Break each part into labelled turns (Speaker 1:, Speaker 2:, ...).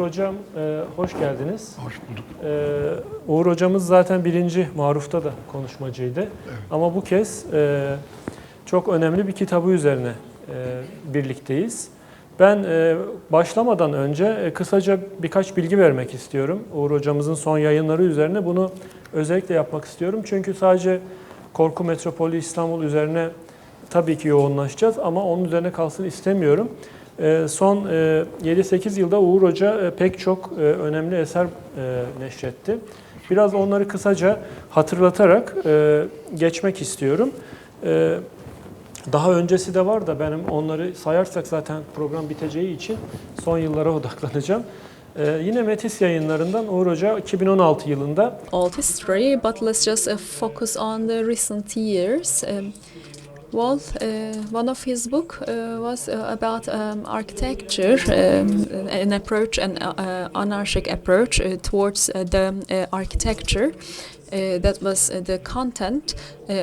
Speaker 1: Hocam, hoş geldiniz.
Speaker 2: Hoş bulduk.
Speaker 1: Uğur Hocamız zaten birinci Maruf'ta da konuşmacıydı. Evet. Ama bu kez çok önemli bir kitabı üzerine birlikteyiz. Ben başlamadan önce kısaca birkaç bilgi vermek istiyorum. Uğur Hocamızın son yayınları üzerine bunu özellikle yapmak istiyorum. Çünkü sadece Korku Metropolü İstanbul üzerine tabii ki yoğunlaşacağız ama onun üzerine kalsın istemiyorum. Son 7-8 yılda Uğur Hoca pek çok önemli eser neşretti. Biraz onları kısaca hatırlatarak geçmek istiyorum. Daha öncesi de var da benim onları sayarsak zaten program biteceği için son yıllara odaklanacağım. Yine Metis yayınlarından Uğur Hoca 2016 yılında
Speaker 3: Old history, but let's just focus on the recent years. One of his book was about architecture, an approach, an anarchic approach towards the architecture. That was the content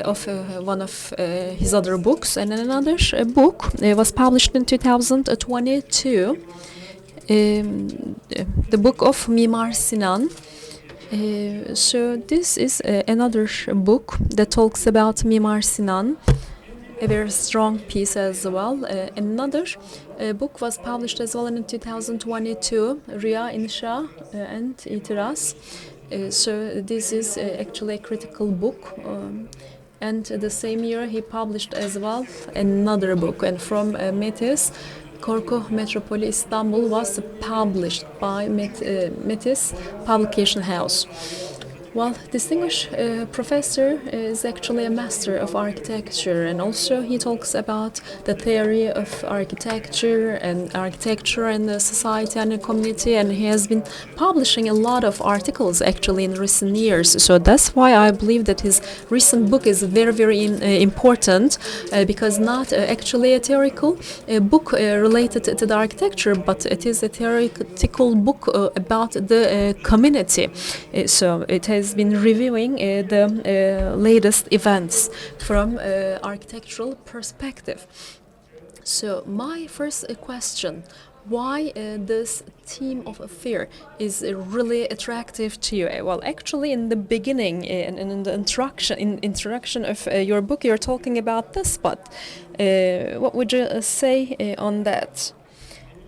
Speaker 3: of one of his other books, and another book was published in 2022. The book of Mimar Sinan. So this is another book that talks about Mimar Sinan. A very strong piece as well. Another book was published as well in 2022, Riya, İnşa and İtiraz. So this is actually a critical book. And the same year he published as well another book. And from Metis, Korku Metropolü İstanbul was published by Metis Publication House. Well, distinguished professor is actually a master of architecture, and also he talks about the theory of architecture and the society and the community, and he has been publishing a lot of articles actually in recent years. So that's why I believe that his recent book is very, very important because not actually a theoretical book related to the architecture, but it is a theoretical book about the community. So it has been reviewing the latest events from architectural perspective. So my first question, why this theme of fear is really attractive to you? Well, actually, in the beginning, in the introduction of your book, you're talking about this, but what would you say on that?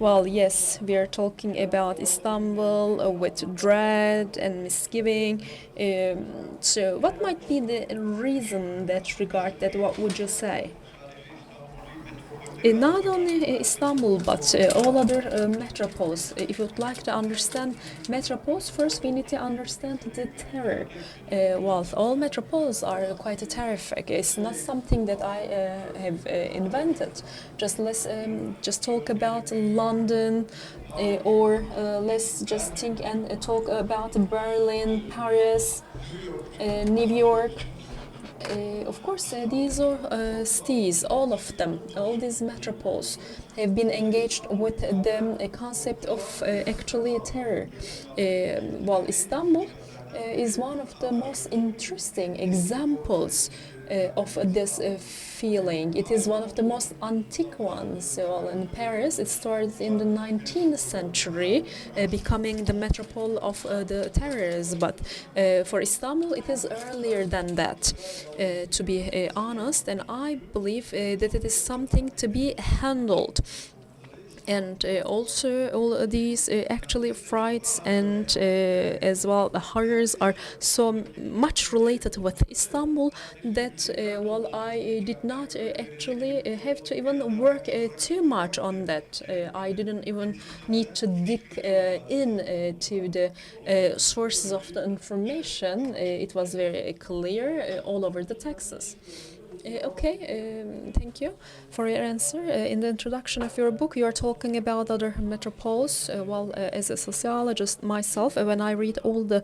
Speaker 3: Well, yes, we are talking about Istanbul with dread and misgiving. So what might be the reason that regard that? What would you say? Not only Istanbul, but all other metropoles. If you'd like to understand metropoles, first we need to understand the terror. Well, all metropoles are quite terrific. It's not something that I have invented. Let's just talk about London, or let's just think and talk about Berlin, Paris, New York. Of course, these are cities, all of them, all these metropoles have been engaged with the concept of actually terror. Well, Istanbul is one of the most interesting examples of this feeling. It is one of the most antique ones. So in Paris, it starts in the 19th century, becoming the metropole of the terrorists. But for Istanbul, it is earlier than that, to be honest. And I believe that it is something to be handled. And also all these actually frights and as well the horrors are so much related with Istanbul that well, I did not actually have to even work too much on that. I didn't even need to dig to the sources of the information. It was very clear all over the texts. Thank you for your answer. In the introduction of your book, you are talking about other metropoles. As a sociologist myself, when I read all the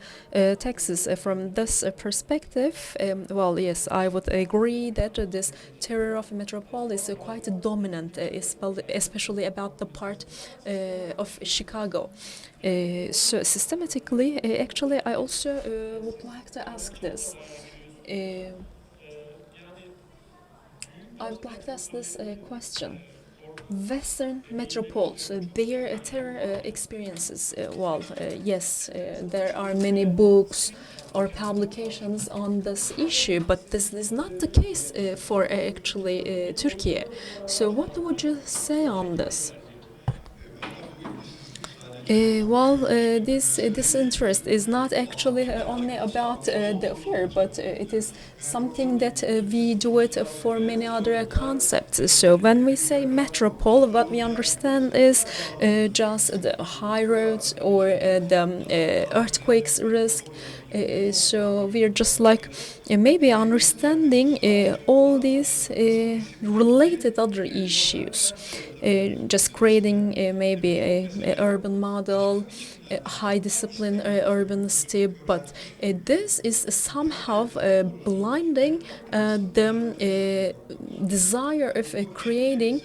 Speaker 3: texts from this perspective, yes, I would agree that this terror of metropole is quite dominant, especially about the part of Chicago. So systematically, actually, I also would like to ask this. I would like to ask this question. Western metropoles, their terror experiences. Yes, there are many books or publications on this issue, but this is not the case for actually Turkey. So, what would you say on this? This interest is not actually only about the affair, but it is something that we do it for many other concepts. So when we say metropole, what we understand is just the high roads or the earthquakes risk. So we are just like maybe understanding all these related other issues. Just creating maybe a urban model, a high discipline urbanicity, but this is somehow blinding the desire of creating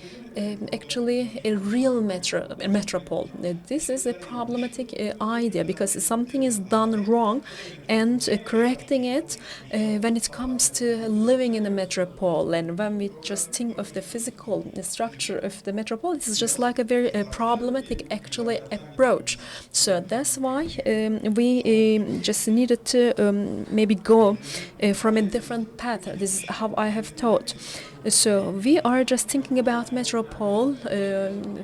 Speaker 3: actually a real metropole. This is a problematic idea because something is done wrong, and correcting it when it comes to living in a metropole, and when we just think of the physical structure of the metropole, it's just like a very problematic actually approach. So that's why we just needed to maybe go from a different path. This is how I have thought. So we are just thinking about metropole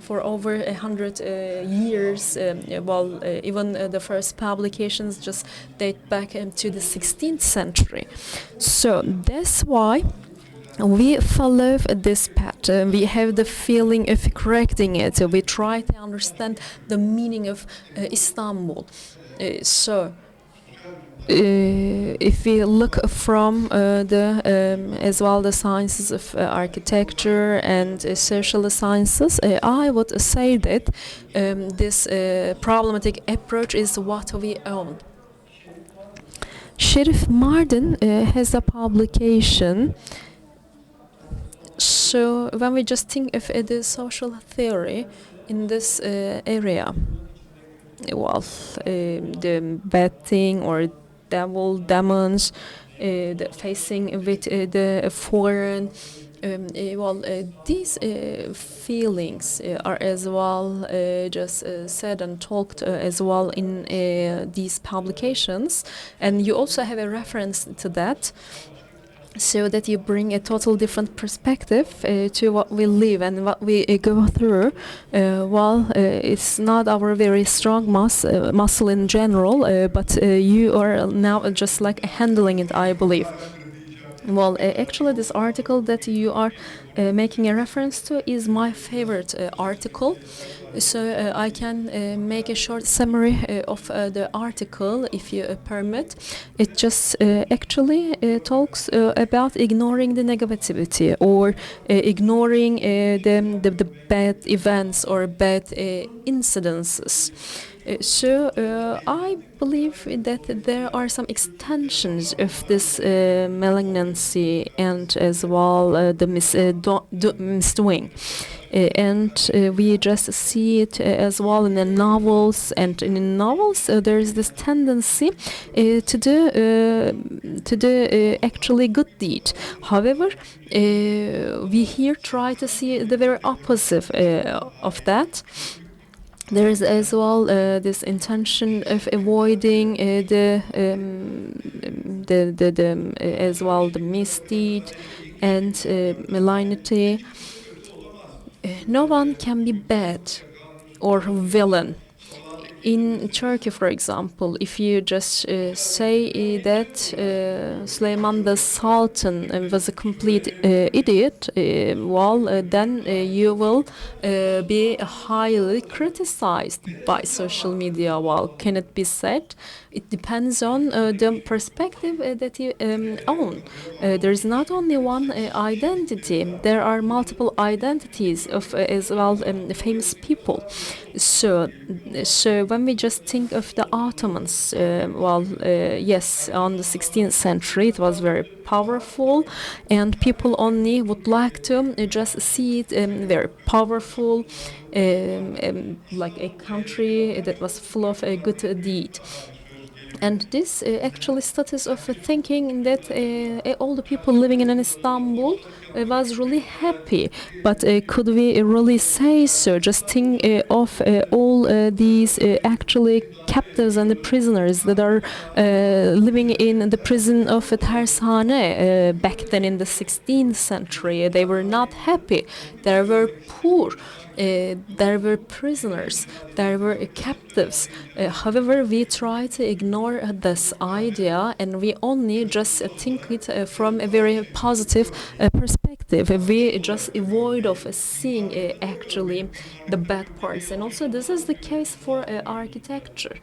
Speaker 3: for over 100 years. Even the first publications just date back to the 16th century. So that's why we follow this path. We have the feeling of correcting it. We try to understand the meaning of Istanbul. If we look from as well the sciences of architecture and social sciences, I would say that this problematic approach is what we own. Sherif Mardin has a publication. So when we just think of the social theory in this area, the bad thing or devil, demons, the facing with the foreign. These feelings are as well just said and talked as well in these publications, and you also have a reference to that, so that you bring a total different perspective to what we live and what we go through. It's not our very strong muscle in general, but you are now just like handling it, I believe. Actually, this article that you are making a reference to is my favorite article. So I can make a short summary of the article, if you permit. It just actually talks about ignoring the negativity or ignoring the bad events or bad incidences. I believe that there are some extensions of this malignancy and as well the misdoing. And we just see it as well in the novels, and in the novels there is this tendency to do actually good deed. However, we here try to see the very opposite of that. There is as well this intention of avoiding as well the misdeed and malignity. No one can be bad or villain. In Turkey, for example, if you just say that Süleyman the Sultan was a complete idiot, then you will be highly criticized by social media. Can it be said? It depends on the perspective that you own. There is not only one identity. There are multiple identities of as well famous people. So when we just think of the Ottomans, yes, on the 16th century it was very powerful, and people only would like to just see it very powerful, like a country that was full of a good deed. And this actually status of thinking that all the people living in Istanbul was really happy. But could we really say so? Just think of all these actually captives and the prisoners that are living in the prison of Tersane back then in the 16th century. They were not happy. They were poor. There were prisoners, there were captives. However, we try to ignore this idea and we only just think it from a very positive perspective. We just avoid of seeing actually the bad parts. And also this is the case for architecture.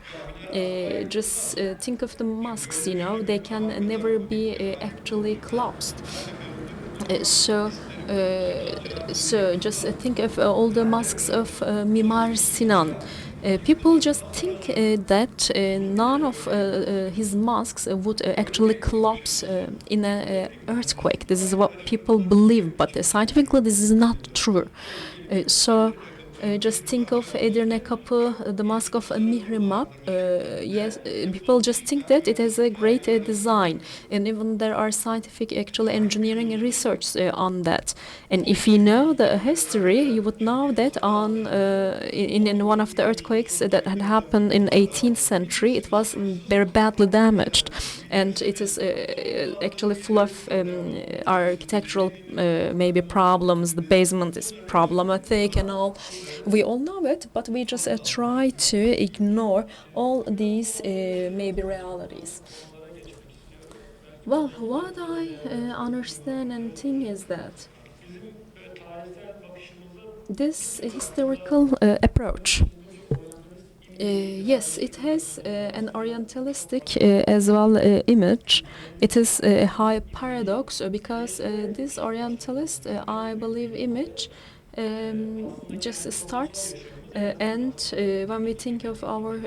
Speaker 3: Just think of the mosques, you know, they can never be actually closed. So just think of all the mosques of Mimar Sinan. People just think that none of his mosques would actually collapse in an earthquake. This is what people believe, but scientifically this is not true. Just think of Edirne Kapı, the Mosque of Mihrimah. Yes, people just think that it has a great design, and even there are scientific, actually engineering research on that. And if you know the history, you would know that in one of the earthquakes that had happened in 18th century, it was very badly damaged, and it is actually full of architectural maybe problems. The basement is problematic and all. We all know it, but we just try to ignore all these maybe realities. Well, what I understand and think is that this historical approach, yes, it has an orientalistic as well image. It is a high paradox because this orientalist, I believe, image just starts and when we think of our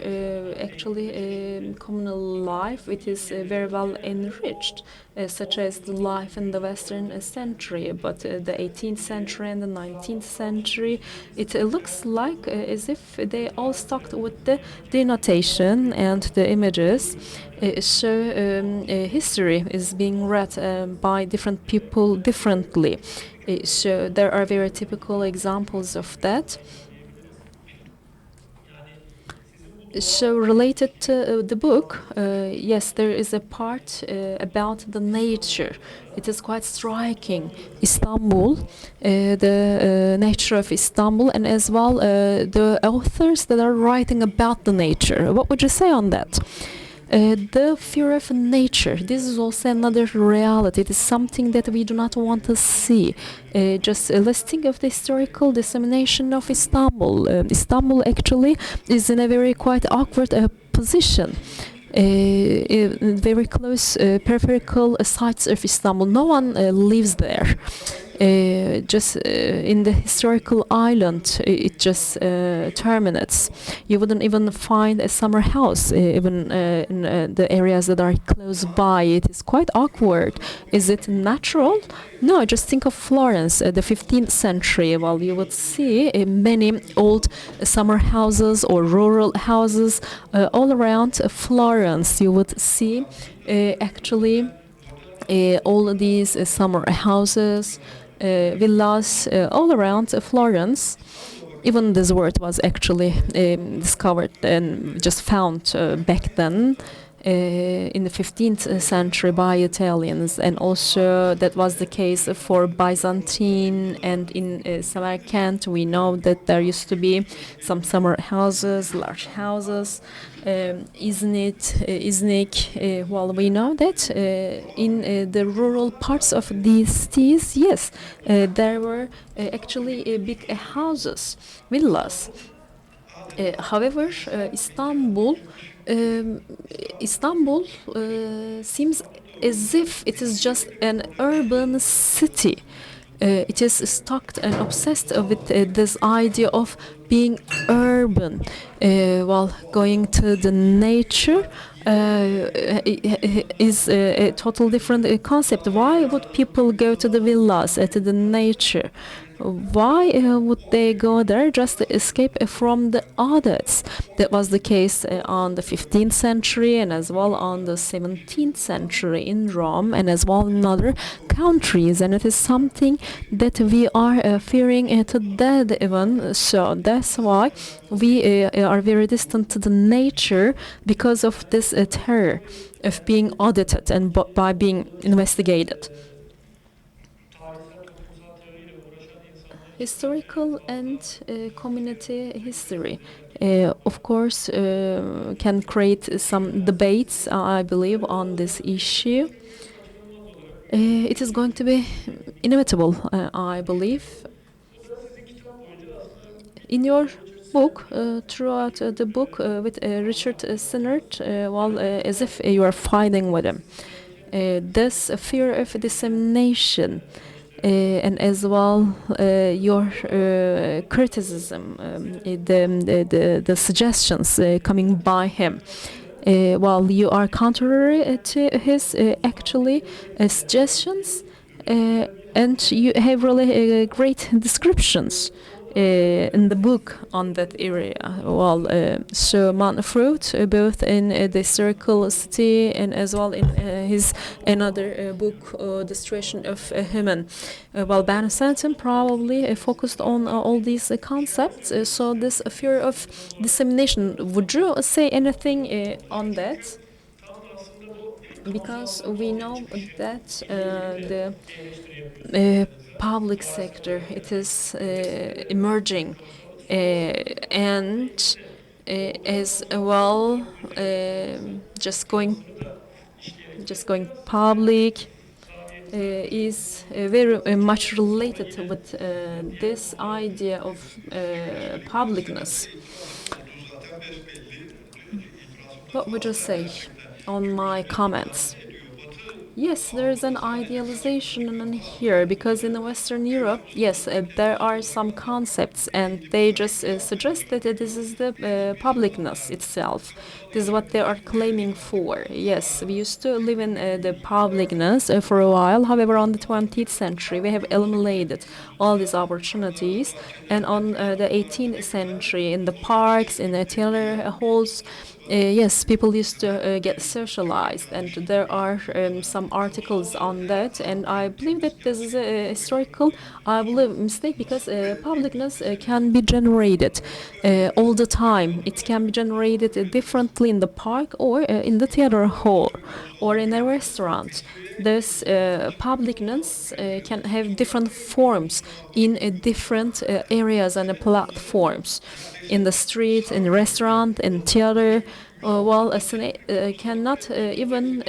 Speaker 3: actually communal life, it is very well enriched, such as the life in the Western century. But the 18th century and the 19th century, it looks like as if they all stuck with the denotation and the images. History is being read by different people differently. So there are very typical examples of that. So related to the book, yes, there is a part about the nature. It is quite striking. Istanbul, the nature of Istanbul, and as well the authors that are writing about the nature. What would you say on that? The fear of nature, this is also another reality. It is something that we do not want to see. Let's think of the historical dissemination of Istanbul. Istanbul actually is in a very quite awkward position. Very close peripheral sites of Istanbul. No one lives there. In the historical island, it just terminates. You wouldn't even find a summer house, even in the areas that are close by. It is quite awkward. Is it natural? No, just think of Florence, the 15th century. Well, you would see many old summer houses or rural houses all around Florence. You would see actually all of these summer houses, villas all around Florence. Even this word was actually discovered and just found back then in the 15th century by Italians, and also that was the case for Byzantine, and in Samarkand we know that there used to be some summer houses, large houses. Iznik, well, we know that in the rural parts of these cities, yes, there were actually big houses, villas. However, Istanbul seems as if it is just an urban city. It is stuck and obsessed with this idea of being urban, while going to the nature is a total different concept. Why would people go to the villas, to the nature? Why would they go there just to escape from the audits? That was the case on the 15th century and as well on the 17th century in Rome and as well in other countries. And it is something that we are fearing to death even. So that's why we are very distant to the nature because of this terror of being audited and by being investigated. Historical and community history, of course, can create some debates, I believe, on this issue. It is going to be inevitable, I believe. In your book, throughout the book with Richard Sinnert, as if you are fighting with him, this fear of dissemination and as well your criticism, the suggestions coming by him. While you are contrary to his actually suggestions, and you have really great descriptions in the book on that area. So MARUF23, both in the historical city and as well in his another book, The Situation of Human. Banu Santim probably focused on all these concepts. So this fear of dissemination, would you say anything on that? Because we know that the public sector, it is emerging and as well just going public is very much related with this idea of publicness. What would you say on my comments? Yes, there is an idealization in here because in Western Europe, yes, there are some concepts and they just suggest that this is the publicness itself. This is what they are claiming for. Yes, we used to live in the publicness for a while. However, on the 20th century, we have eliminated all these opportunities. And on the 18th century, in the parks, in the theater halls, yes, people used to get socialized, and there are some articles on that, and I believe that this is a historical, mistake because publicness can be generated all the time. It can be generated differently in the park or in the theater hall or in a restaurant. This publicness can have different forms in different areas and platforms. In the street, in the restaurant, in theater, a Senate cannot even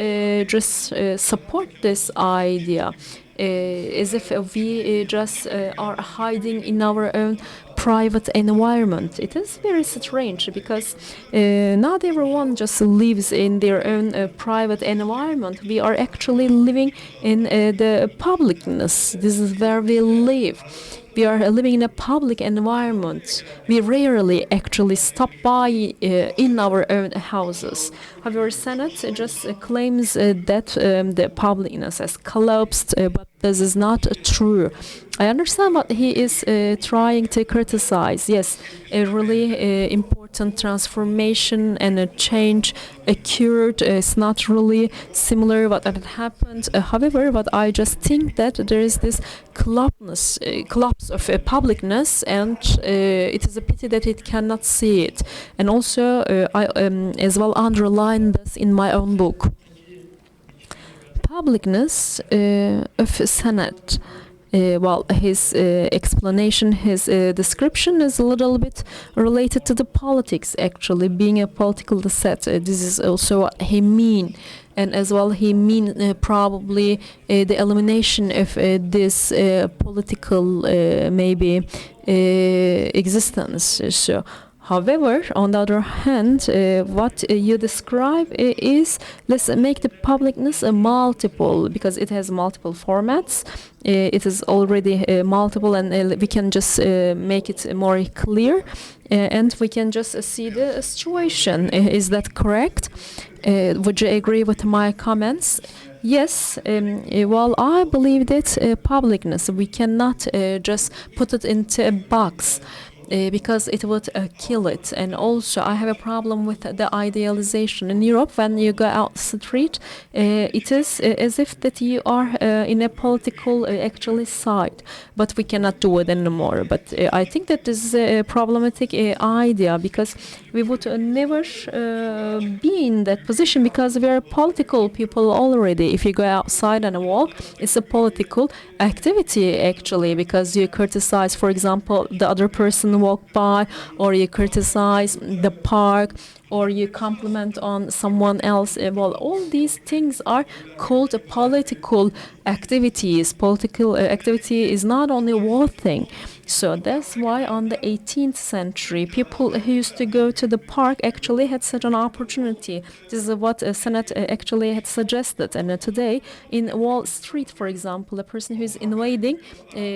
Speaker 3: just support this idea, as if we just are hiding in our own private environment. It is very strange because not everyone just lives in their own private environment. We are actually living in the publicness. This is where we live. We are living in a public environment. We rarely actually stop by in our own houses. However, Senate just claims that the publicness has collapsed, but this is not true. I understand what he is trying to criticize. Yes, a really important transformation and a change occurred. It's not really similar what had happened. However, but I just think that there is this collapse of publicness, and it is a pity that it cannot see it. And also, I as well underline this in my own book. Publicness of Senate. His explanation, his description is a little bit related to the politics, actually, being a political set. This is also what he mean. And as well, he mean probably the elimination of this political maybe existence. So, however, on the other hand, what you describe is, let's make the publicness a multiple, because it has multiple formats. It is already multiple, and we can just make it more clear, and we can just see the situation. Is that correct? Would you agree with my comments? Yes, well, I believe that publicness, we cannot just put it into a box. Because it would kill it. And also, I have a problem with the idealization. In Europe, when you go out the street, it is as if that you are in a political actually side. But we cannot do it anymore. But I think that this is a problematic idea, because we would never be in that position, because we are political people already. If you go outside and walk, it's a political activity actually, because you criticize, for example, the other person walk by, or you criticize the park, or you compliment on someone else. Well, all these things are called political activities. Political activity is not only one thing. So that's why on the 18th century, people who used to go to the park actually had such an opportunity. This is what Senate actually had suggested. And today, in Wall Street, for example, a person who is invading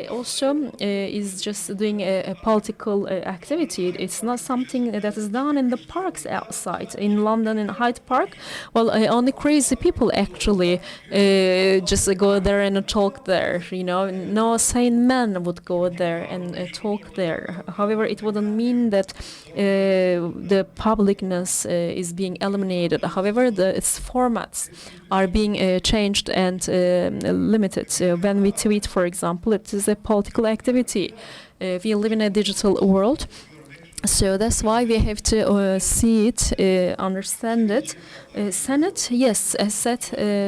Speaker 3: also is just doing a political activity. It's not something that is done in the parks outside. In London, in Hyde Park, well, only crazy people actually just go there and talk there. You know, no sane man would go there and talk there. However, it wouldn't mean that the publicness is being eliminated. However, its formats are being changed and limited. When we tweet, for example, it is a political activity. We live in a digital world. So that's why we have to see it, understand it. Senate, yes, has said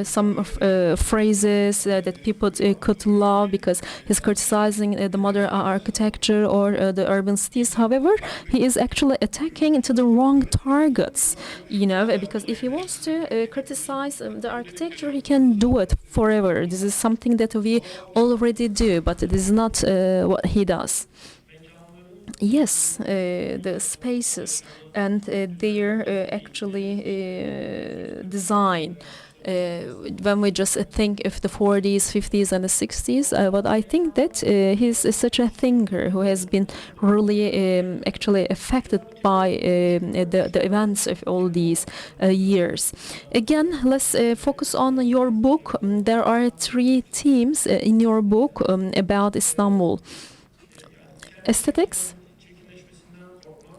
Speaker 3: some phrases that people could love, because he's criticizing the modern architecture or the urban cities. However, he is actually attacking into the wrong targets, you know, because if he wants to criticize the architecture, he can do it forever. This is something that we already do, but it is not what he does. Yes, the spaces and their actually design. When we just think of the 40s, 50s, and the 60s, but I think that he's such a thinker who has been really actually affected by the events of all these years. Again, let's focus on your book. There are 3 themes in your book about Istanbul. Aesthetics,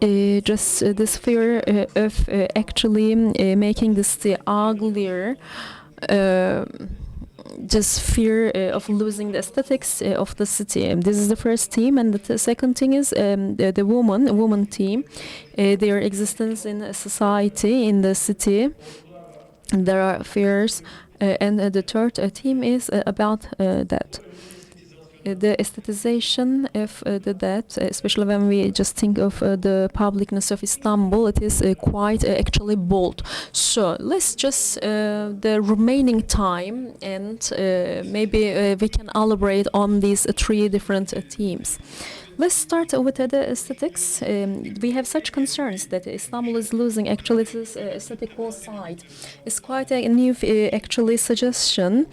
Speaker 3: just this fear of actually making the city uglier, just fear of losing the aesthetics of the city. This is the first theme, and the second thing is the woman theme, their existence in society, in the city. There are fears, and the third theme is about that. The aesthetization of the dead, especially when we just think of the publicness of Istanbul, it is quite actually bold. So let's just the remaining time, and maybe we can elaborate on these 3 different themes. Let's start with the aesthetics. We have such concerns that Istanbul is losing actually its aesthetical side. It's quite a new actually suggestion.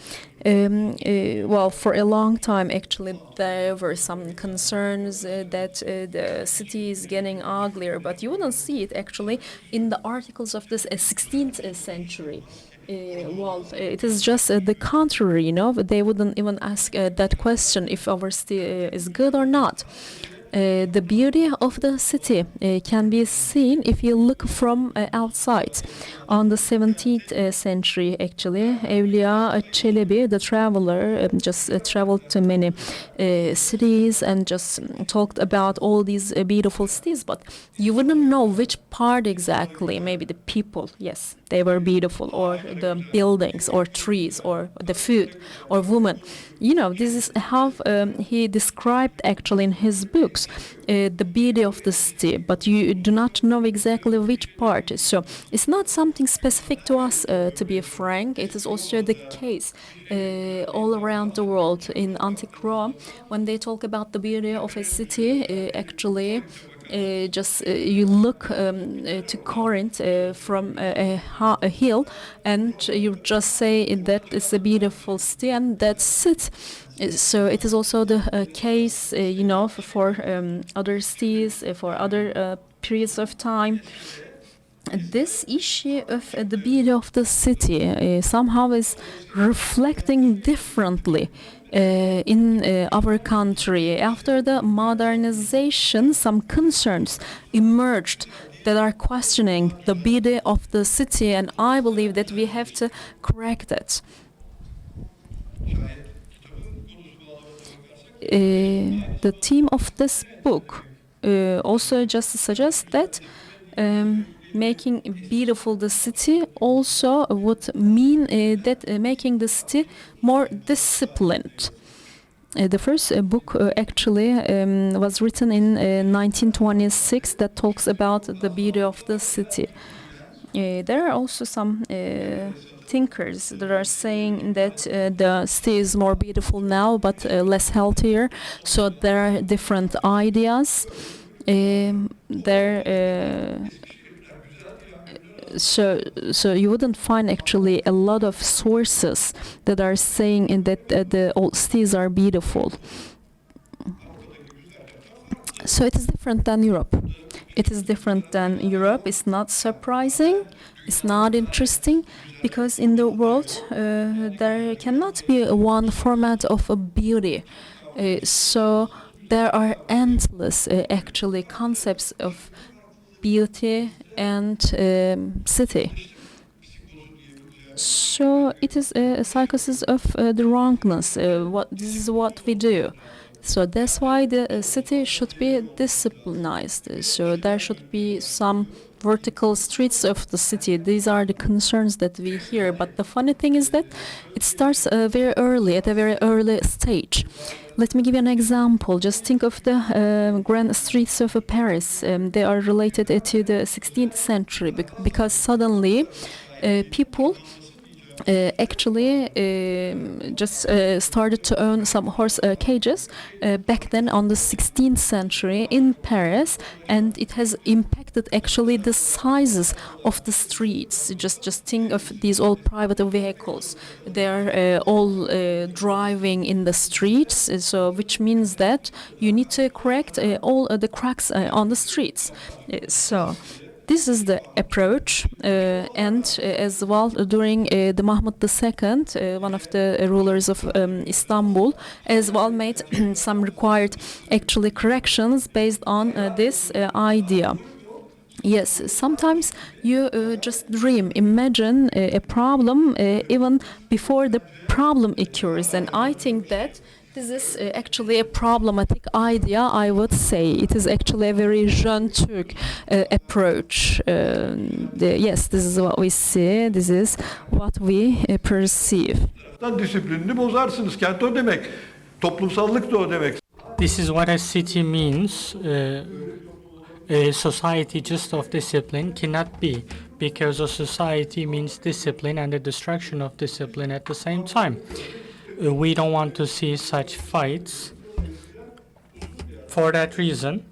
Speaker 3: Well, for a long time actually there were some concerns that the city is getting uglier, but you wouldn't see it actually in the articles of this 16th century. Well, it is just the contrary, you know. They wouldn't even ask that question if our city is good or not. The beauty of the city can be seen if you look from outside. On the 17th century, actually, Evliya Çelebi, the traveler, just traveled to many cities and just talked about all these beautiful cities, but you wouldn't know which part exactly. Maybe the people, yes, they were beautiful, or the buildings, or trees, or the food, or women. You know, this is how he described actually in his books the beauty of the city, but you do not know exactly which part. So it's not something specific to us, to be frank. It is also the case all around the world. In antique Rome, when they talk about the beauty of a city, actually just you look to Corinth from a hill, and you just say that it's a beautiful city, and that's it. So it is also the case, you know, for other cities, for other periods of time. this issue of the beauty of the city somehow is reflecting differently in our country. After the modernization, some concerns emerged that are questioning the beauty of the city, and I believe that we have to correct it. The theme of this book also just suggests that making beautiful the city also would mean that making the city more disciplined. The first book actually was written in 1926 that talks about the beauty of the city. There are also some thinkers that are saying that the city is more beautiful now but less healthier. So there are different ideas. So you wouldn't find actually a lot of sources that are saying that the old cities are beautiful. So it is different than Europe. It is different than Europe. It's not surprising. It's not interesting because in the world there cannot be one format of a beauty. So there are endless actually concepts of beauty and city. So it is a psychosis of the wrongness. This is what we do. So that's why the city should be disciplined. So there should be some vertical streets of the city. These are the concerns that we hear. But the funny thing is that it starts very early, at a very early stage. Let me give you an example. Just think of the grand streets of Paris. They are related to the 16th century because suddenly people actually just started to own some horse cages back then on the 16th century in Paris, and it has impacted actually the sizes of the streets. Just think of these all private vehicles. They are all driving in the streets, so which means that you need to correct all the cracks on the streets. So this is the approach, and as well during the Mahmud II, one of the rulers of Istanbul, as well made some required actually corrections based on this idea. Yes, sometimes you just dream, imagine a problem even before the problem occurs, and I think that this is actually a problematic idea, I would say. It is actually a very Jeune Turk approach. Yes, this is what we see, this is what we perceive.
Speaker 2: Disiplinini bozarsınız. Kent o demek. Toplumsallık da o demek.
Speaker 4: This is what a city means. A society just of discipline cannot be, because a society means discipline and the destruction of discipline at the same time. We don't want to see such fights. For that reason,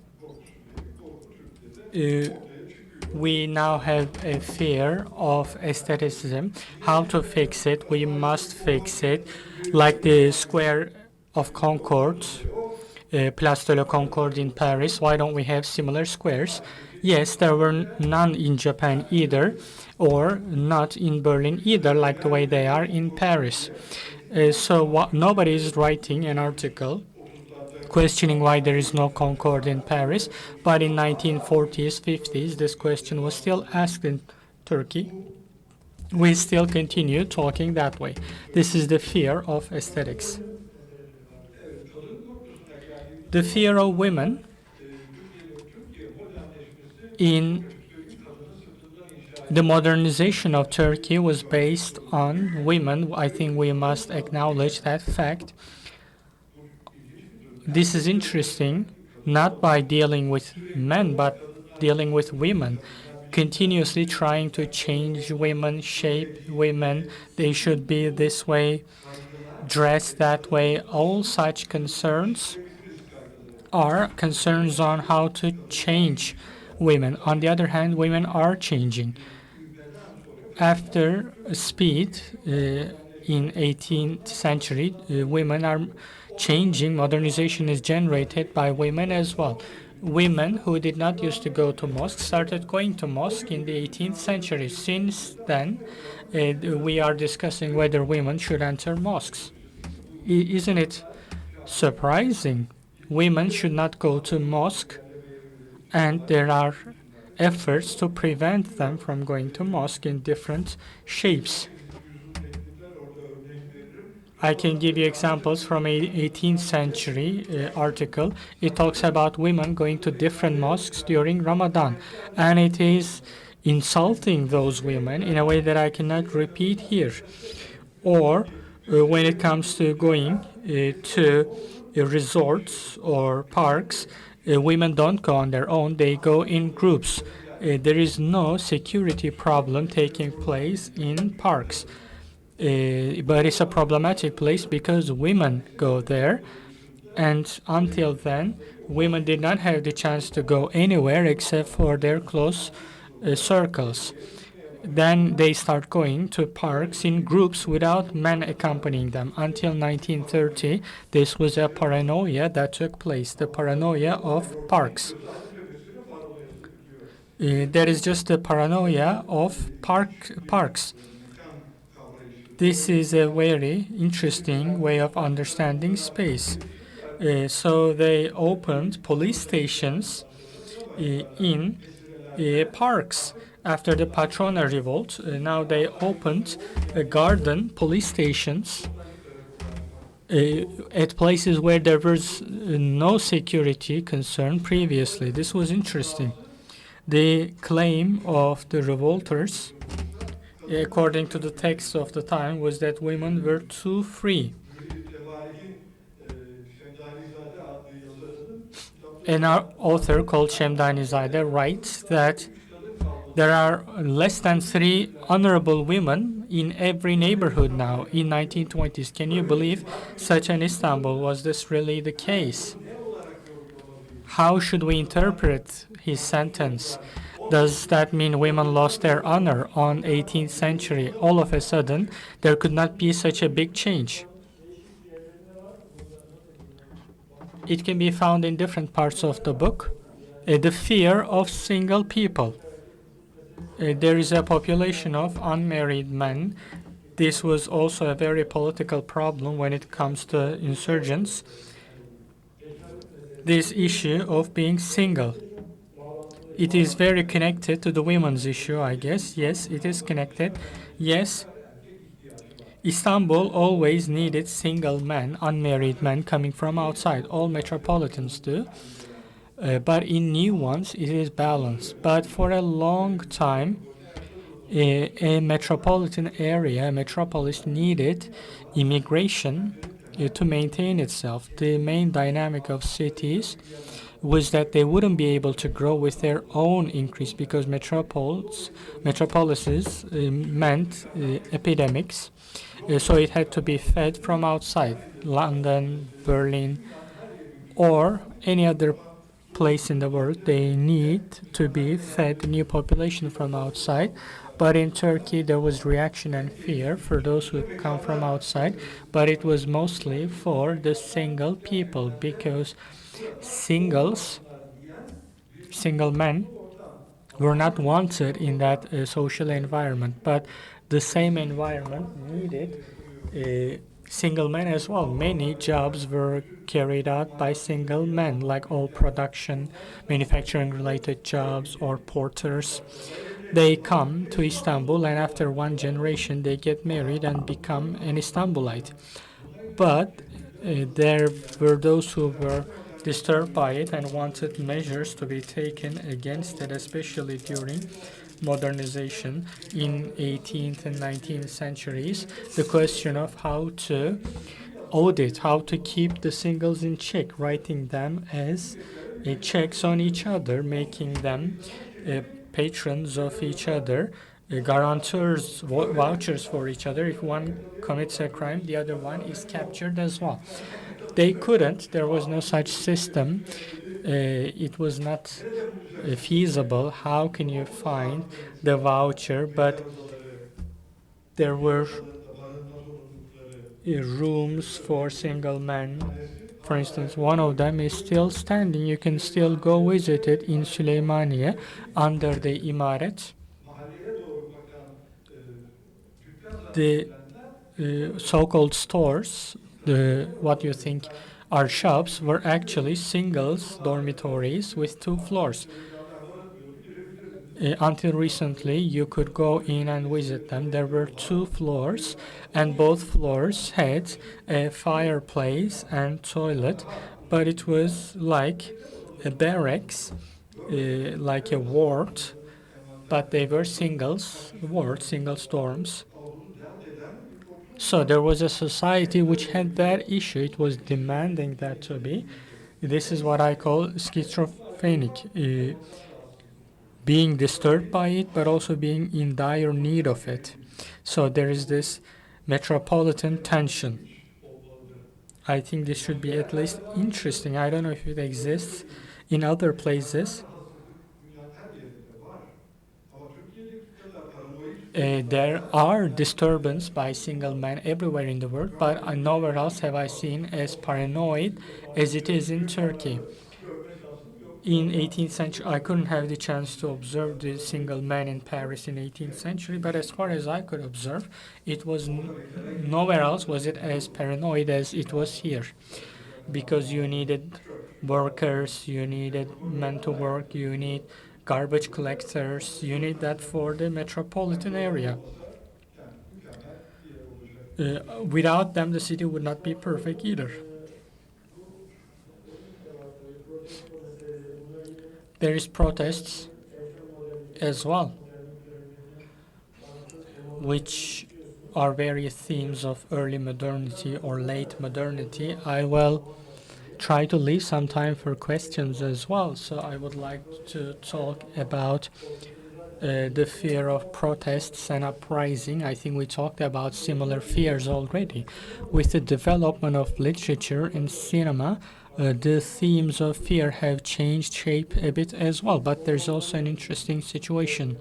Speaker 4: we now have a fear of aestheticism. How to fix it? We must fix it. Like the Square of Concorde, Place de la Concorde in Paris. Why don't we have similar squares? Yes, there were none in Japan either, or not in Berlin either, like the way they are in Paris. Nobody is writing an article questioning why there is no Concorde in Paris, but in 1940s, 50s, this question was still asked in Turkey. We still continue talking that way. This is the fear of aesthetics. The fear of women in the modernization of Turkey was based on women. I think we must acknowledge that fact. This is interesting, not by dealing with men, but dealing with women, continuously trying to change women, shape women. They should be this way, dress that way. All such concerns are concerns on how to change women. On the other hand, women are changing. After speed, in 18th century, women are changing. Modernization is generated by women as well. women who did not used to go to mosque started going to mosque in the 18th century. Since then, we are discussing whether women should enter mosques. Isn't it surprising? Women should not go to mosque, and there are efforts to prevent them from going to mosque in different shapes. I can give you examples from a 18th century article. It talks about women going to different mosques during Ramadan, and it is insulting those women in a way that I cannot repeat here. Or when it comes to going to resorts or parks, women don't go on their own, they go in groups. There is no security problem taking place in parks. But it's a problematic place because women go there, and until then, women did not have the chance to go anywhere except for their close circles. Then they start going to parks in groups without men accompanying them. Until 1930, this was a paranoia that took place, the paranoia of parks. There is just the paranoia of parks. This is a very interesting way of understanding space. So they opened police stations in parks. After the Patrona revolt, now they opened garden police stations at places where there was no security concern previously. This was interesting. The claim of the revolters, according to the text of the time, was that women were too free. An author called Şemdanizade writes that there are less than 3 honorable women in every neighborhood now in 1920s. Can you believe such an Istanbul? Was this really the case? How should we interpret his sentence? Does that mean women lost their honor on 18th century? All of a sudden, there could not be such a big change. It can be found in different parts of the book. The fear of single people. There is a population of unmarried men. This was also a very political problem when it comes to insurgents. This issue of being single. It is very connected to the women's issue, I guess. Yes, it is connected. Yes, Istanbul always needed single men, unmarried men coming from outside. All metropolitans do. But in new ones, it is balanced. But for a long time, a metropolitan area, a metropolis needed immigration to maintain itself. The main dynamic of cities was that they wouldn't be able to grow with their own increase because metropolises meant epidemics. So it had to be fed from outside, London, Berlin, or any other place in the world. They need to be fed new population from outside. But in Turkey, there was reaction and fear for those who come from outside. But it was mostly for the single people because single men were not wanted in that social environment. But the same environment needed single men as well. Many jobs were carried out by single men, like all production, manufacturing-related jobs or porters. They come to Istanbul, and after one generation, they get married and become an Istanbulite. But there were those who were disturbed by it and wanted measures to be taken against it, especially during modernization in 18th and 19th centuries. The question of how to audit, how to keep the singles in check, writing them as checks on each other, making them patrons of each other, guarantors, vouchers for each other. If one commits a crime, the other one is captured as well. They couldn't. There was no such system. It was not feasible. How can you find the voucher? But there were rooms for single men, For instance, one of them is still standing. You can still go visit it in Süleymaniye under the imaret. The so-called stores, what you think are shops, were actually singles dormitories with 2 floors. Until recently, you could go in and visit them. There were 2 floors, and both floors had a fireplace and toilet, but it was like a barracks, like a ward, but they were singles, wards, single dorms. So there was a society which had that issue. It was demanding that to be. This is what I call schizophrenic. Being disturbed by it, but also being in dire need of it. So there is this metropolitan tension. I think this should be at least interesting. I don't know if it exists in other places. There are disturbance by single men everywhere in the world, but nowhere else have I seen as paranoid as it is in Turkey. In 18th century, I couldn't have the chance to observe the single man in Paris in 18th century, but as far as I could observe, it was nowhere else was it as paranoid as it was here, because you needed workers, you needed men to work, you need garbage collectors, you need that for the metropolitan area. Without them, the city would not be perfect either. There is protests as well, which are various themes of early modernity or late modernity. I will try to leave some time for questions as well. So I would like to talk about the fear of protests and uprising. I think we talked about similar fears already. With the development of literature and cinema, the themes of fear have changed shape a bit as well, but there's also an interesting situation.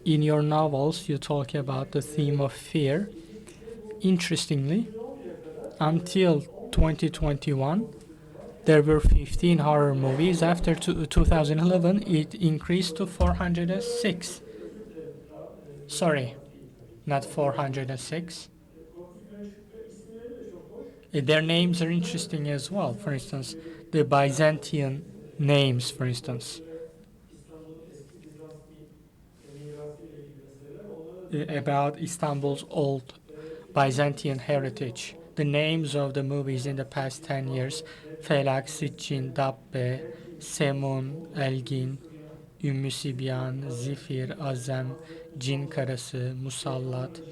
Speaker 4: In your novels, you talk about the theme of fear. Interestingly, until 2021, there were 15 horror movies. After 2011, it increased to 406. Sorry, not 406. Their names are interesting as well. For instance, the Byzantine names, for instance. About Istanbul's old Byzantine heritage. The names of the movies in the past 10 years: Felak, Siccin, Dabbe, Semun, Elgin, Ümmü Sibyan, Zifir, Azem, Cin Karası, Musallat,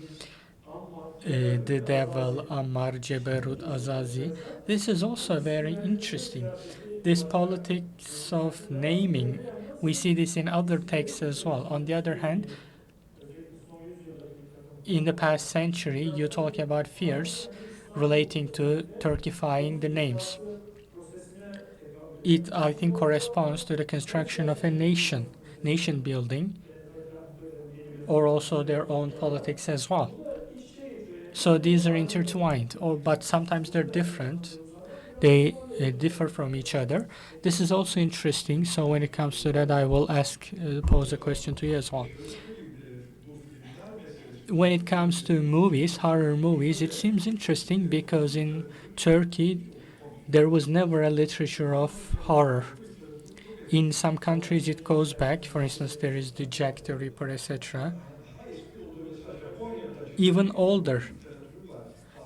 Speaker 4: The Devil, Ammar, Ceberut, Azazi. This is also very interesting. This politics of naming, we see this in other texts as well. On the other hand, in the past century, you talk about fears relating to Turkifying the names. It, I think, corresponds to the construction of a nation building, or also their own politics as well. So these are intertwined, but sometimes they're different. They differ from each other. This is also interesting, so when it comes to that, I will pose a question to you as well. When it comes to movies, horror movies, it seems interesting because in Turkey, there was never a literature of horror. In some countries, it goes back. For instance, there is the Jack the Ripper, etc. Even older.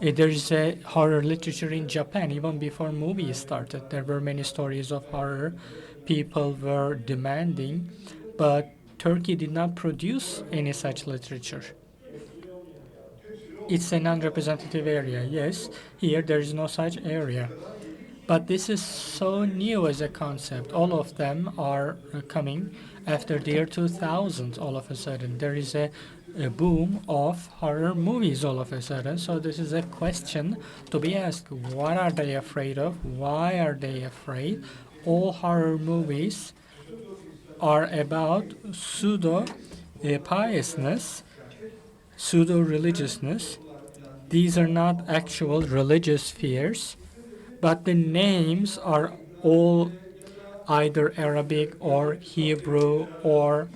Speaker 4: There is a horror literature in Japan, even before movies started. There were many stories of horror. People were demanding, but Turkey did not produce any such literature. It's a non-representative area, yes. Here, there is no such area. But this is so new as a concept. All of them are coming after the year 2000, all of a sudden. There is a boom of horror movies all of a sudden. So this is a question to be asked. What are they afraid of? Why are they afraid? All horror movies are about pseudo-piousness, pseudo-religiousness, These are not actual religious fears, but the names are all either Arabic or Hebrew or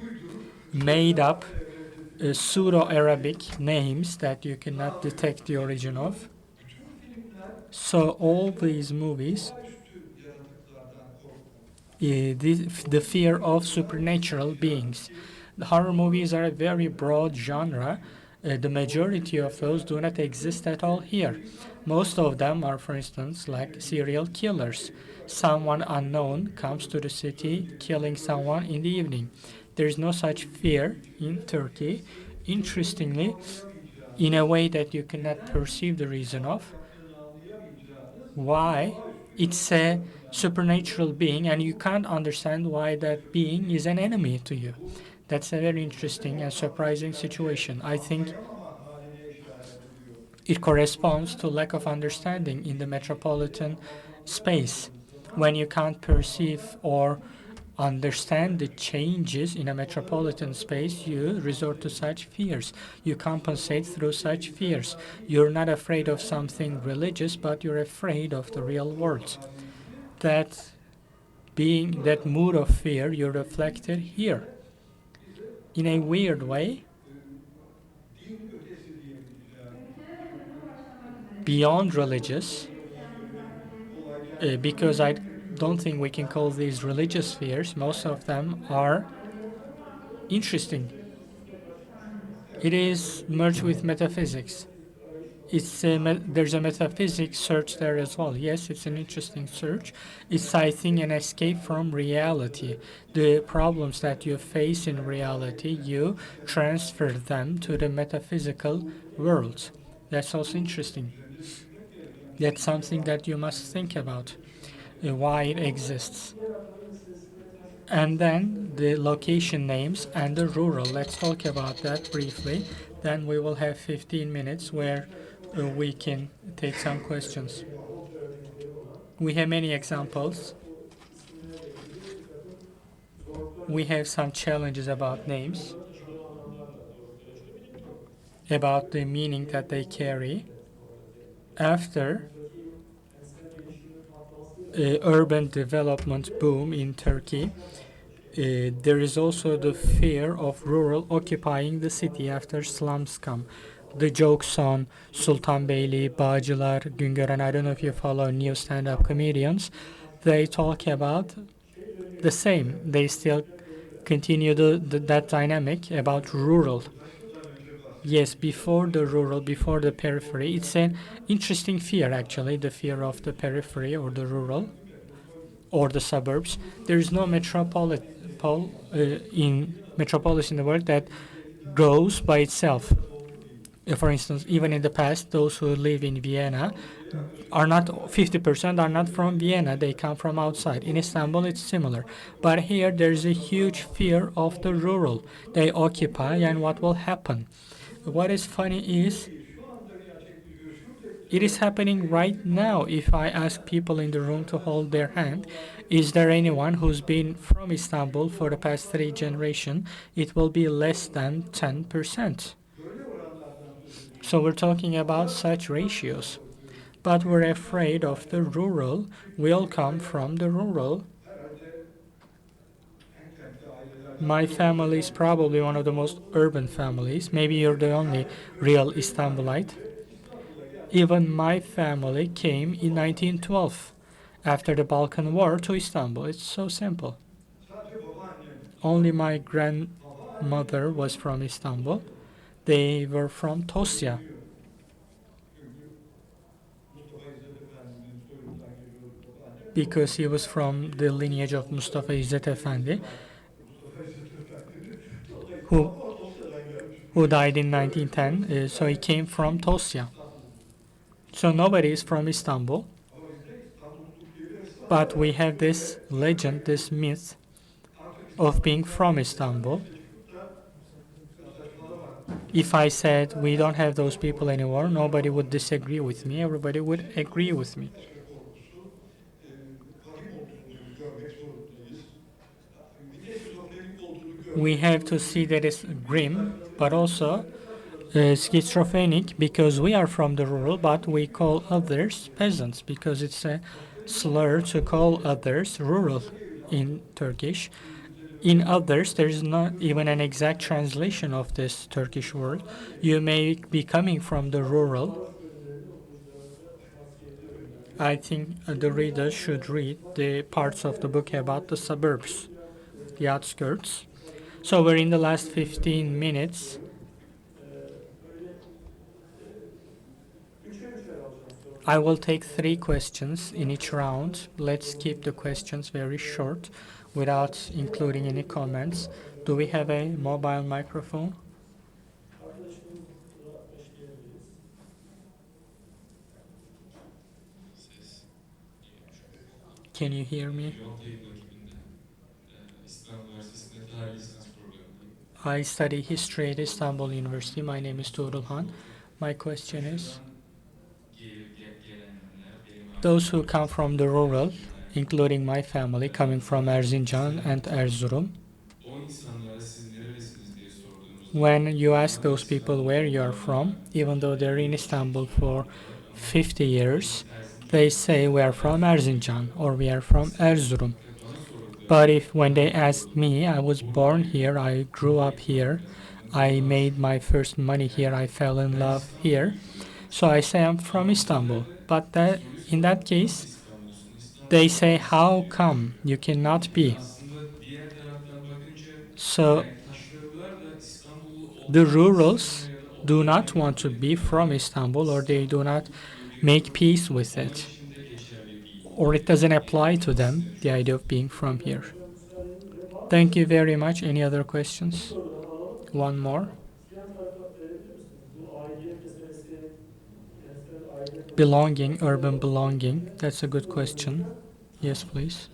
Speaker 4: made up pseudo-Arabic names that you cannot detect the origin of. So all these movies, the fear of supernatural beings. The horror movies are a very broad genre. The majority of those do not exist at all here. Most of them are, for instance, like serial killers. Someone unknown comes to the city killing someone in the evening. There is no such fear in Turkey. Interestingly, in a way that you cannot perceive the reason of, why it's a supernatural being and you can't understand why that being is an enemy to you. That's a very interesting and surprising situation. I think it corresponds to lack of understanding in the metropolitan space. When you can't perceive or understand the changes in a metropolitan space, you resort to such fears. You compensate through such fears. You're not afraid of something religious, but you're afraid of the real world. That mood of fear, you reflected here. In a weird way, beyond religious, because I don't think we can call these religious fears. Most of them are interesting. It is merged with metaphysics. There's a metaphysics search there as well. Yes, it's an interesting search. It's, I think, an escape from reality. The problems that you face in reality, you transfer them to the metaphysical world. That's also interesting. That's something that you must think about, why it exists. And then the location names and the rural. Let's talk about that briefly. Then we will have 15 minutes where we can take some questions. We have many examples. We have some challenges about names, about the meaning that they carry. After urban development boom in Turkey, there is also the fear of rural occupying the city after slums come. The jokes on Sultanbeyli, Bağcılar, Güngören, I don't know if you follow new stand-up comedians, they talk about the same. They still continue that dynamic about rural. Yes, before the rural, before the periphery. It's an interesting fear, actually, the fear of the periphery or the rural or the suburbs. There is no metropolis in the world that grows by itself. For instance, even in the past, those who live in Vienna are not 50% are not from Vienna. They come from outside. In Istanbul, it's similar. But here, there's a huge fear of the rural. They occupy, and what will happen? What is funny is it is happening right now. If I ask people in the room to hold their hand, is there anyone who's been from Istanbul for the past 3 generations? It will be less than 10%. So we're talking about such ratios. But we're afraid of the rural. We all come from the rural. My family is probably one of the most urban families. Maybe you're the only real Istanbulite. Even my family came in 1912 after the Balkan War to Istanbul. It's so simple. Only my grandmother was from Istanbul. They were from Tosya. Because he was from the lineage of Mustafa İzzet Efendi, who died in 1910, so he came from Tosya. So nobody is from Istanbul, but we have this legend, this myth of being from Istanbul. If I said we don't have those people anymore, nobody would disagree with me, everybody would agree with me. We have to see that it's grim, but also schizophrenic because we are from the rural, but we call others peasants because it's a slur to call others rural in Turkish. In others, there is not even an exact translation of this Turkish word. You may be coming from the rural. I think the reader should read the parts of the book about the suburbs, the outskirts. So we're in the last 15 minutes. I will take 3 questions in each round. Let's keep the questions very short without including any comments. Do we have a mobile microphone? Can you hear me? I study history at Istanbul University. My name is Tuğrul. My question is, those who come from the rural, including my family, coming from Erzincan and Erzurum, when you ask those people where you are from, even though they're in Istanbul for 50 years, they say we are from Erzincan or we are from Erzurum. But if when they ask me, I was born here, I grew up here, I made my first money here, I fell in love here, so I say I'm from Istanbul. But that, in that case, they say, how come you cannot be? So the rurals do not want to be from Istanbul, or they do not make peace with it, or it doesn't apply to them, the idea of being from here. Thank you very much. Any other questions? One more. Belonging, urban belonging. That's a good question. Yes, please.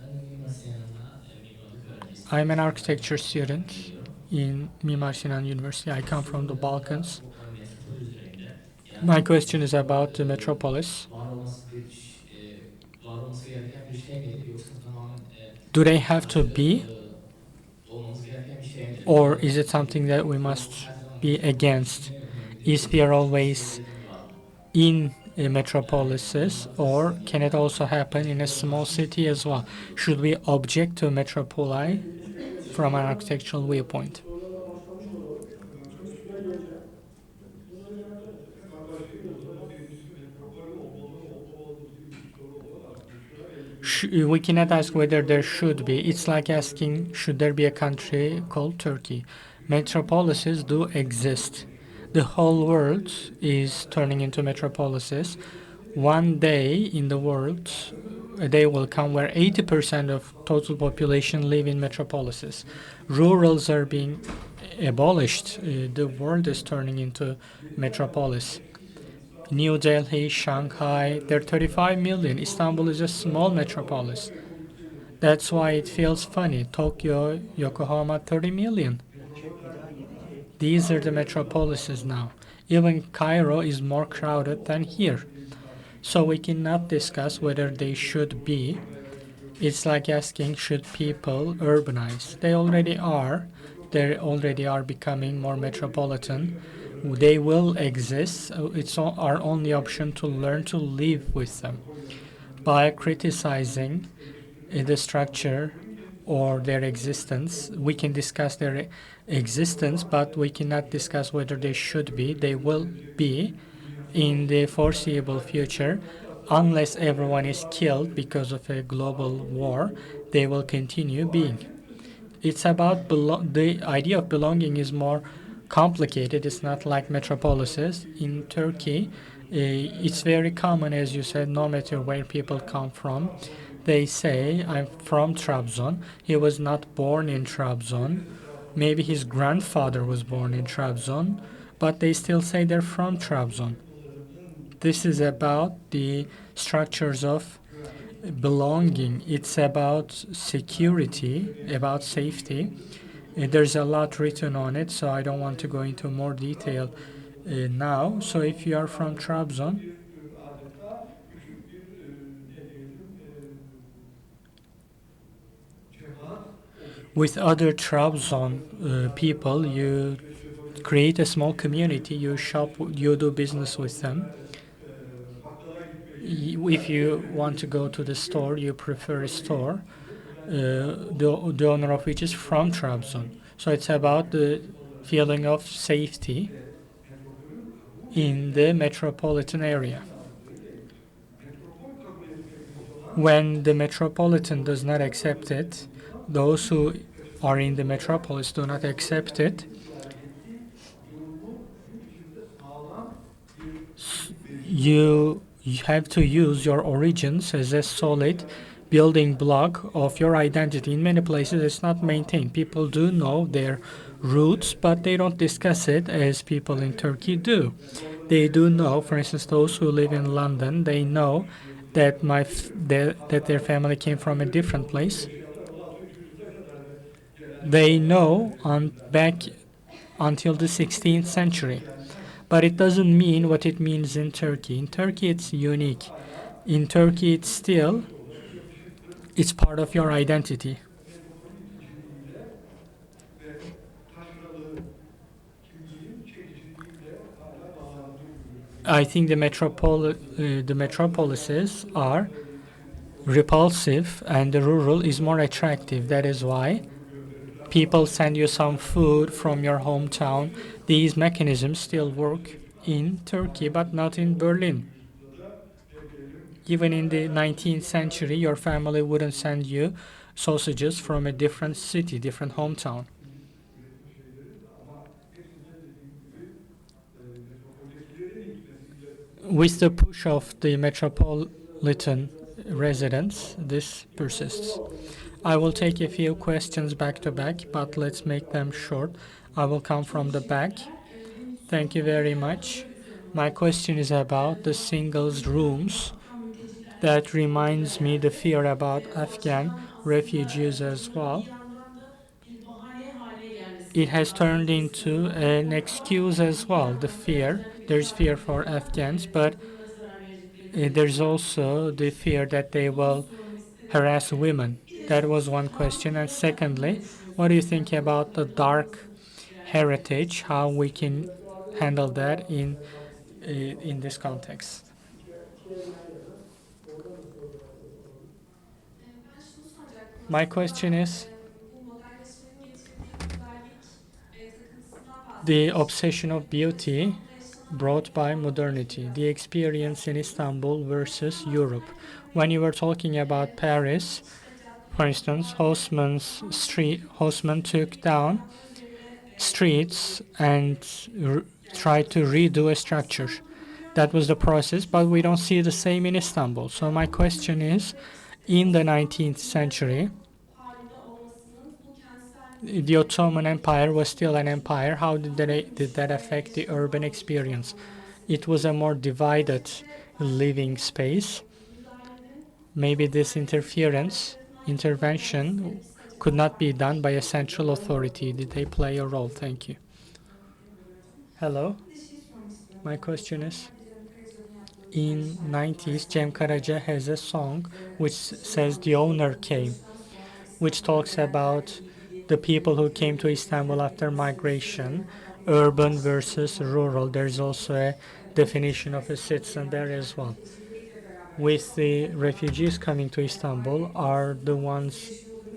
Speaker 4: I'm an architecture student in Mimar Sinan University. I come from the Balkans. My question is about the metropolis. Do they have to be, or is it something that we must be against? Is fear always in metropolises, or can it also happen in a small city as well? Should we object to metropoli from an architectural viewpoint? We cannot ask whether there should be. It's like asking, should there be a country called Turkey? Metropolises do exist. The whole world is turning into metropolises. One day in the world, a day will come where 80% of total population live in metropolises. Rurals are being abolished. The world is turning into metropolis. New Delhi, Shanghai, they're 35 million. Istanbul is a small metropolis. That's why it feels funny. Tokyo, Yokohama, 30 million. These are the metropolises now. Even Cairo is more crowded than here. So we cannot discuss whether they should be. It's like asking, should people urbanize? They already are. They already are becoming more metropolitan. They will exist. It's our only option to learn to live with them. By criticizing the structure or their existence, we can discuss their existence, but we cannot discuss whether they should be. They will be in the foreseeable future. Unless everyone is killed because of a global war, they will continue being. It's about the idea of belonging is more complicated. It's not like metropolises. In Turkey, it's very common, as you said, no matter where people come from. They say, I'm from Trabzon. He was not born in Trabzon. Maybe his grandfather was born in Trabzon, but they still say they're from Trabzon. This is about the structures of belonging. It's about security, about safety. There's a lot written on it, so I don't want to go into more detail now. So if you are from Trabzon, with other Trabzon people, you create a small community. You shop, you do business with them. If you want to go to the store, you prefer a store, the owner of which is from Trabzon. So it's about the feeling of safety in the metropolitan area. When the metropolitan does not accept it, those who are in the metropolis do not accept it, you have to use your origins as a solid building block of your identity. In many places, it's not maintained. People do know their roots, but they don't discuss it as people in Turkey do. They do know, for instance, those who live in London, they know that that their family came from a different place. They know back until the 16th century. But it doesn't mean what it means in Turkey. In Turkey, it's unique. In Turkey, it's part of your identity. I think the metropolises are repulsive and the rural is more attractive. That is why people send you some food from your hometown. These mechanisms still work in Turkey, but not in Berlin. Even in the 19th century, your family wouldn't send you sausages from a different city, different hometown. With the push of the metropolitan residents, this persists. I will take a few questions back to back, but let's make them short. I will come from the back. Thank you very much. My question is about the singles rooms. That reminds me the fear about Afghan refugees as well. It has turned into an excuse as well, the fear. There's fear for Afghans, but there's also the fear that they will harass women. That was one question. And secondly, what do you think about the dark heritage, how we can handle that in this context? My question is, the obsession of beauty brought by modernity, the experience in Istanbul versus Europe. When you were talking about Paris, for instance, Haussmann took down streets and tried to redo a structure. That was the process, but we don't see the same in Istanbul. So my question is, in the 19th century, the Ottoman Empire was still an empire. How did that affect the urban experience? It was a more divided living space. Maybe this intervention could not be done by a central authority. Did they play a role? Thank you. Hello. My question is, in 90s, Cem Karaca has a song which says "The Owner Came," which talks about the people who came to Istanbul after migration, urban versus rural. There's also a definition of a citizen there as well. With the refugees coming to Istanbul, are the ones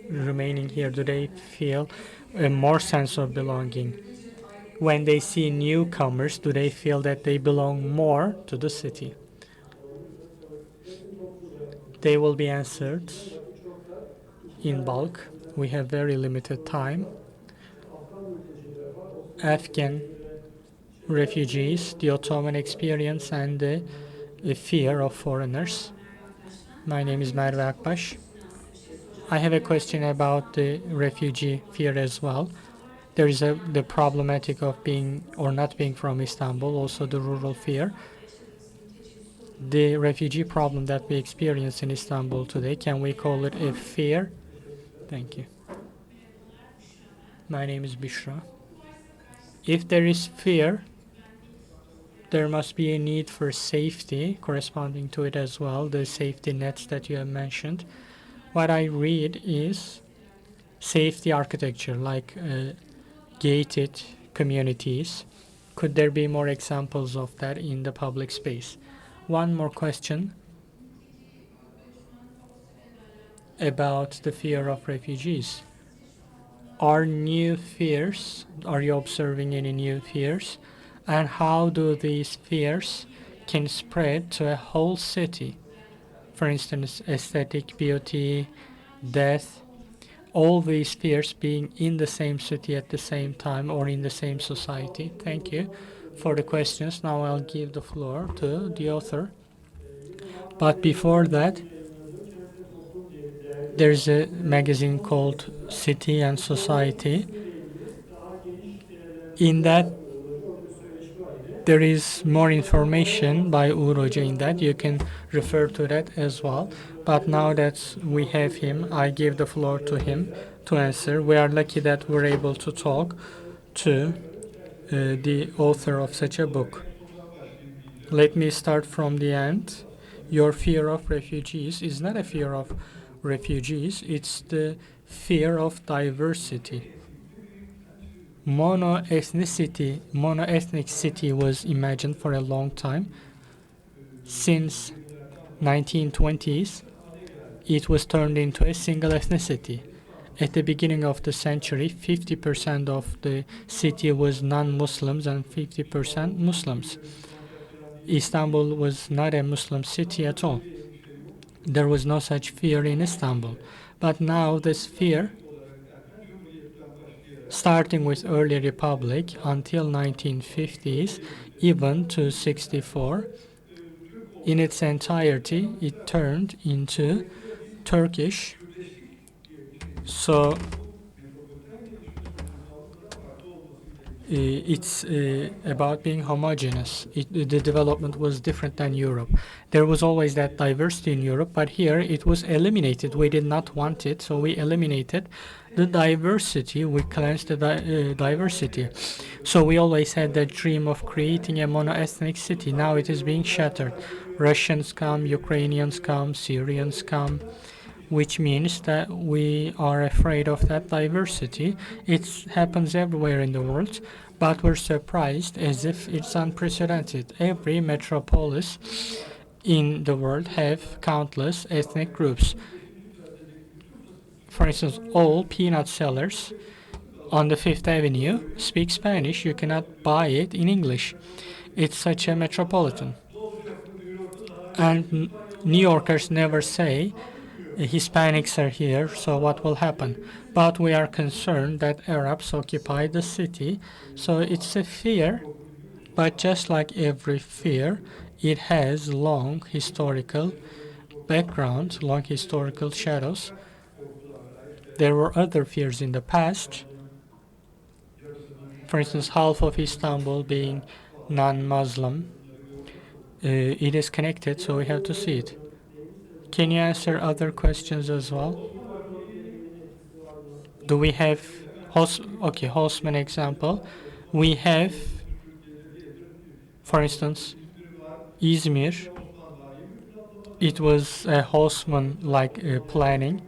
Speaker 4: remaining here, do they feel a more sense of belonging? When they see newcomers, do they feel that they belong more to the city? They will be answered in bulk. We have very limited time. Afghan refugees, the Ottoman experience, and the fear of foreigners. My name is Merve Akbaş. I have a question about the refugee fear as well. There is the problematic of being or not being from Istanbul, also the rural fear. The refugee problem that we experience in Istanbul today, can we call it a fear? Thank you. My name is Bishra. If there is fear, there must be a need for safety corresponding to it as well, the safety nets that you have mentioned. What I read is safety architecture, like gated communities. Could there be more examples of that in the public space? One more question about the fear of refugees. Are new fears, are you observing any new fears? And how do these fears can spread to a whole city? For instance, aesthetic beauty, death, all these fears being in the same city at the same time or in the same society. Thank you for the questions. Now I'll give the floor to the author. But before that, there's a magazine called City and Society. In that, there is more information by Uğur Hoca in that. You can refer to that as well. But now that we have him, I give the floor to him to answer. We are lucky that we're able to talk to the author of such a book. Let me start from the end. Your fear of refugees is not a fear of refugees, it's the fear of diversity. Mono-ethnic city was imagined for a long time. Since 1920s, it was turned into a single ethnicity. At the beginning of the century, 50% of the city was non-Muslims and 50% Muslims. Istanbul was not a Muslim city at all. There was no such fear in Istanbul. But now this fear, starting with early republic until 1950s, even to 64, in its entirety, it turned into Turkish. So it's about being homogeneous. The development was different than Europe. There was always that diversity in Europe, but here it was eliminated. We did not want it, so we eliminated the diversity. We cleansed the diversity. So we always had that dream of creating a mono-ethnic city. Now it is being shattered. Russians come, Ukrainians come, Syrians come, which means that we are afraid of that diversity. It happens everywhere in the world, but we're surprised as if it's unprecedented. Every metropolis in the world have countless ethnic groups. For instance, all peanut sellers on the Fifth Avenue speak Spanish. You cannot buy it in English. It's such a metropolitan. And New Yorkers never say, Hispanics are here, so what will happen? But we are concerned that Arabs occupy the city, so it's a fear, but just like every fear, it has long historical background, long historical shadows. There were other fears in the past. For instance, half of Istanbul being non-Muslim. It is connected, so we have to see it. Can you answer other questions as well? Do we have Haussmann example? We have, for instance, Izmir. It was a Haussmann-like planning.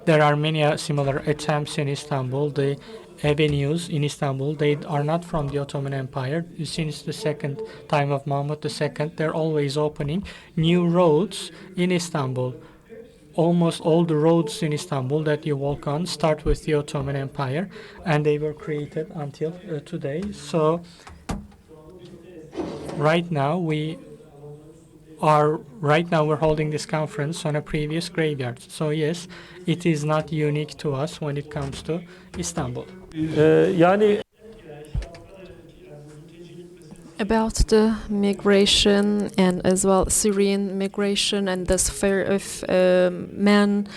Speaker 4: There are many similar attempts in Istanbul. The avenues in Istanbul, they are not from the Ottoman Empire. Since the second time of Mahmud II, they're always opening new roads in Istanbul. Almost all the roads in Istanbul that you walk on start with the Ottoman Empire, and they were created until today. So right now we're holding this conference on a previous graveyard. So yes, it is not unique to us when it comes to Istanbul.
Speaker 1: Yani
Speaker 3: About the migration and as well Syrian migration and the fear of men.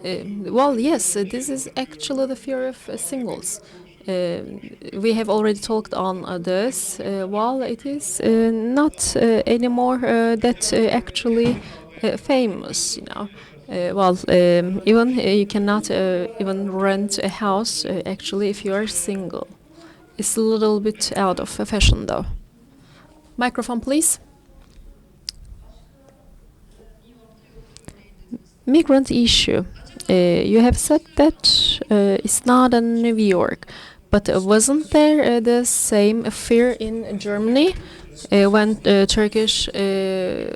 Speaker 3: Well, yes, this is actually the fear of singles. We have already talked on this. While it is not anymore that actually famous, even you cannot even rent a house actually if you are single. It's a little bit out of fashion though. Microphone, please. Migrant issue. You have said that it's not in New York, But wasn't there the same fear in Germany when Turkish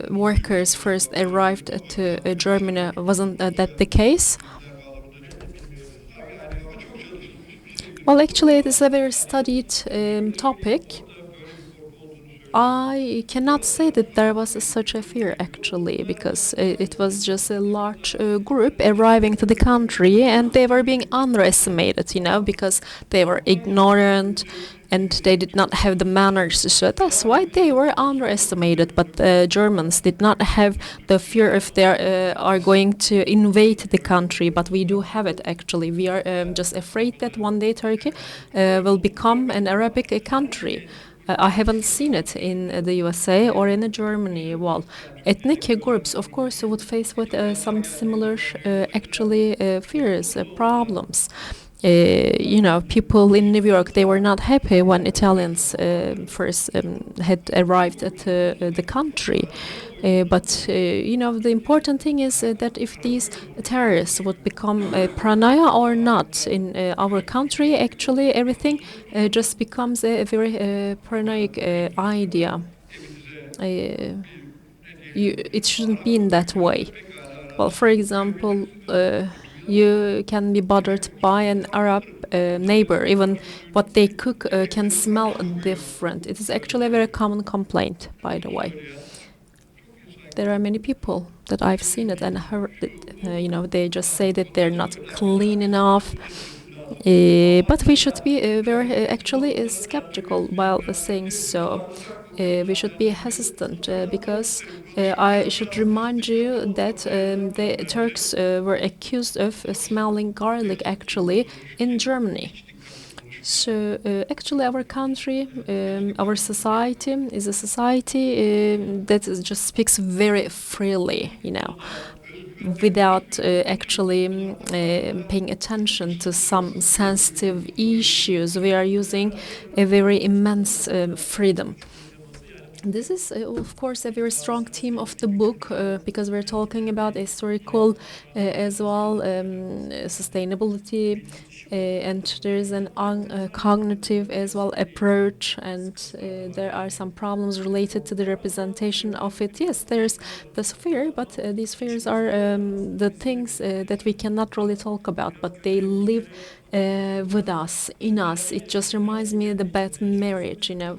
Speaker 3: workers first arrived to Germany? Wasn't that the case? Well, actually, it is a very studied topic. I cannot say that there was such a fear actually, because it was just a large group arriving to the country, and they were being underestimated, you know, because they were ignorant and they did not have the manners. So that's why they were underestimated. But the Germans did not have the fear if they are going to invade the country. But we do have it actually. We are just afraid that one day Turkey will become an Arabic country. I haven't seen it in the USA or in Germany. Well, ethnic groups, of course, would face with some similar, actually, fears, problems. You know, people in New York, they were not happy when Italians first had arrived at the country. But you know, the important thing is that if these terrorists would become paranoia or not in our country, actually everything just becomes a very paranoid idea. It shouldn't be in that way. Well, for example, you can be bothered by an Arab neighbor. Even what they cook can smell different. It is actually a very common complaint, by the way. There are many people that I've seen it and heard it. You know, they just say that they're not clean enough. But we should be very actually skeptical while saying so. We should be hesitant because I should remind you that the Turks were accused of smelling garlic actually in Germany. So actually our country, our society is a society that just speaks very freely, you know, without actually paying attention to some sensitive issues. We are using a very immense freedom. This is, of course, a very strong theme of the book because we're talking about historical as well sustainability, and there is an cognitive as well approach, and there are some problems related to the representation of it. Yes, there's this fear, but these fears are the things that we cannot really talk about, but they live with us, in us. It just reminds me of the bad marriage, you know.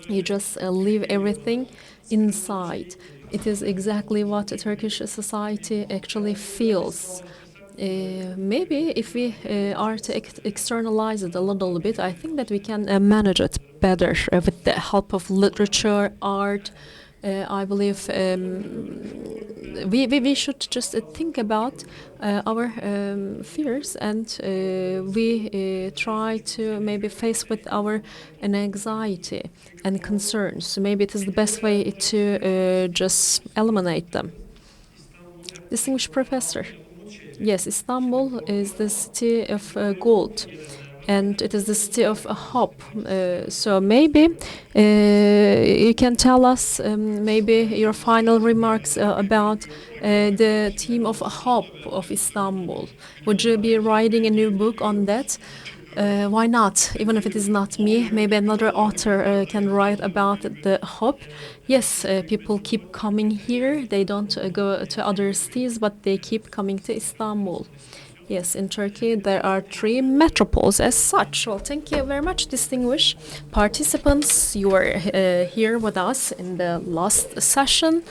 Speaker 3: You just leave everything inside. It is exactly what a Turkish society actually feels. Maybe if we are to externalize it a little bit, I think that we can manage it better with the help of literature, art. I believe we should just think about our fears, and we try to maybe face with our anxiety and concerns. So maybe it is the best way to just eliminate them. Distinguished professor, yes, Istanbul is the city of gold. And it is the city of hope. So maybe you can tell us maybe your final remarks about the theme of hope of Istanbul. Would you be writing a new book on that? Why not? Even if it is not me, maybe another author can write about the hope. Yes, people keep coming here. They don't go to other cities, but they keep coming to Istanbul. Yes, in Turkey there are 3 metropoles as such. Well, thank you very much, distinguished participants. You were here with us in the last session.